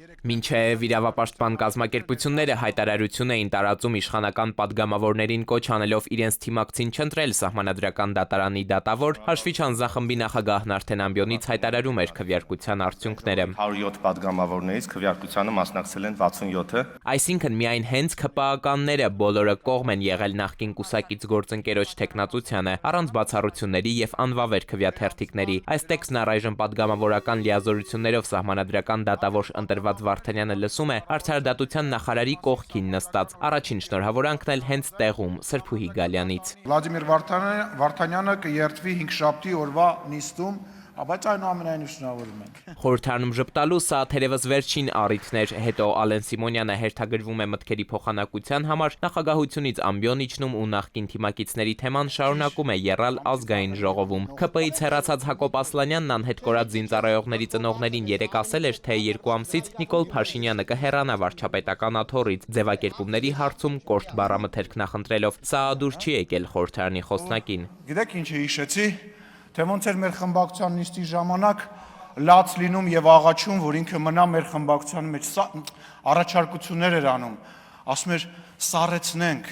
Մինչև իրավապաշտպան կազմակերպությունները հայտարարություն էին տարածում իշխանական պատգամավորներին կոչ անելով իրենց թիմակցին չընտրել սահմանադրական դատարանի դատավոր, հաշվի չանձնախմբի նախագահն արդեն ամբիոնից հայտարարում էր քվեարկության արդյունքները։ 107 պատգամավորներից քվեարկությանը մասնակցել են 67-ը։ Այսինքն միայն հենց ՔՊԱ-ականները բոլորը կողմ են եղել նախկին կուսակից գործընկերոջ թեկնածությանը, առանց բացառությունների եւ անվավեր քվեաթերթիկների։ Այս տեքստն առայժմ պատգամավորական լիազորություններով սահմանադրական դատավոր ընտրված Վարդանյանը լսում է արդարադատության նախարարի կողքին նստած։ Առաջին շնորհավորանքն էլ հենց տեղում Սրբուհի Գալյանից։ Վլադիմիր Վարդանյանը կերտվի 5 օրվա նիստում, բայց այնուամենայնիվ շնորհավորում ենք։ Խորհրդարանում ժպտալու սա թերևս վերջին առիթներ, հետո Ալեն Սիմոնյանը հերթագրվում է մտքերի փոխանակության համար, նախագահությունից ամբիոն իջնում ու նախկին թիմակիցների թեման շարունակում է եռալ ազգային ժողովում։ ՔՊ-ից հեռացած Հակոբ Ասլանյանն անհետ կորած զինծառայողների ծնողներին երեկ ասել էր, թե 2 ամսից Նիկոլ Փաշինյանը կհեռանա վարչապետական աթոռից, ձևակերպումների հարցում կոշտ բառամթերք նախընտրելով։ Սա դուր չի եկել խորհրդարանի խոսնակին։ Գիտեք ինչ հիշեցի, թե ոնց էր մեր խմբակցության նիստի ժամանակ լաց լինում եւ աղաչում, որ ինքը մնա մեր խմբակցության մեջ, առաջարկություններ էր անում, ասում էր սառեցնենք,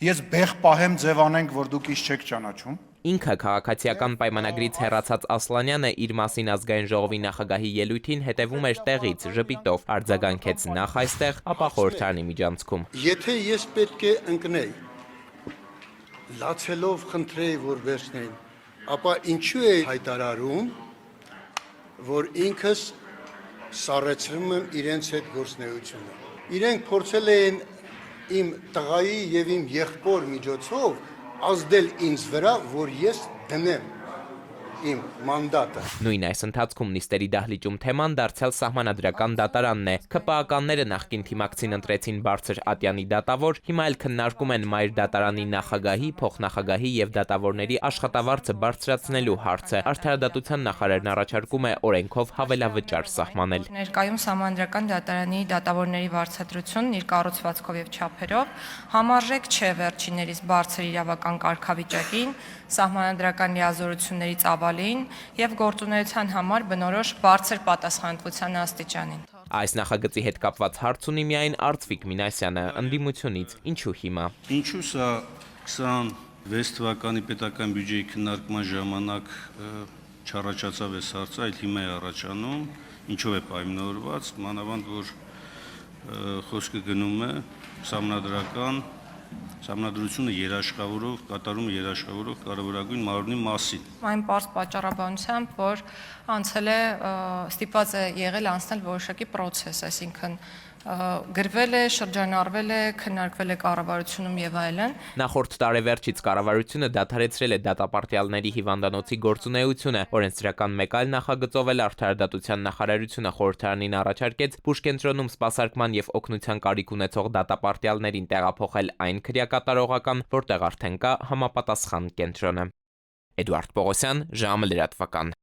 ես բեղ պահեմ ձևանենք, որ դուք ինչ չեք ճանաչում։ Ինքը քաղաքացիական պայմանագրից հեռացած Ասլանյանը իր մասին ազգային ժողովի նախագահի ելույթին հետևում էր տեղից ժպիտով, արձագանքեց նախ այստեղ, ապա խորհրդարանի միջանցքում։ Եթե ես պետք է ընկնեի, լացելով խնդրեի, որ վերցնեին, ապա ինչու է հայտարարում, որ ինքս սառեցնում եմ իրենց հետ գործնեությունը։ Իրենք փորձել էին իմ տղայի եւ իմ եղբոր միջոցով ազդել ինձ վրա, որ ես դնեմ իմ մանդատը։ Նույն այս ընթացքում նիստերի դահլիճում թեման դարձյալ սահմանադրական դատարանն է։ ՔՊԱ-ականները նախկին թիմակցին ընտրեցին Բարձր Ատյանի դատավոր, հիմա էլ քննարկում են մայր դատարանի նախագահի, փոխնախագահի եւ դատավորների աշխատավարձը բարձրացնելու հարցը։ Արդարադատության նախարարն առաջարկում է օրենքով հավելավճար սահմանել։ Ներկայում սահմանադրական դատարանի դատավորների վարձատրությունն իր կառուցվածքով եւ չափերով համարժեք չէ վերջիններից բարձր իրավական կարգավիճակին, սահմանադրական լիազորությունների ծավալին եւ գործունեության համար բնորոշ բարձր պատասխանատվության աստիճանին։ Այս նախագծի հետ կապված հարց ունի միայն Արծվիկ Մինասյանը ընդդիմությունից։ Ինչու հիմա։ Ինչու սա 26 թվականի պետական բյուջեի քննարկման ժամանակ չառաջացավ այս հարցը, այլ հիմա է առաջանում, ինչով է պայմանավորված, մանավանդ որ խոսքը գնում է սահմանադրությունը երաշխավորող, կատարումը երաշխավորող կարևորագույն մարմնի մասին։ Այն պարզ պատճառաբանությամբ, որ անցել է ստիպված է եղել անցնել որոշակի process, այսինքն գրվել է, շրջանառվել է, քննարկվել է կառավարությունում եւ այլն։ Նախորդ տարեվերջից կառավարությունը դադարեցրել է դատապարտյալների հիվանդանոցի գործունեությունը։ Օրենսդրական մեկ այլ նախագծով էլ արդարադատության նախարարությունը խորհրդարանին առաջարկեց Բուժկենտրոնում սպասարկման եւ օգնության կարիք ունեցող դատապարտյալներին տեղափոխել այն քրեակատարողական, որտեղ արդեն կա համապատասխան կենտրոնը։ Էդուարդ Պողոսյան, ժամը լրատվական։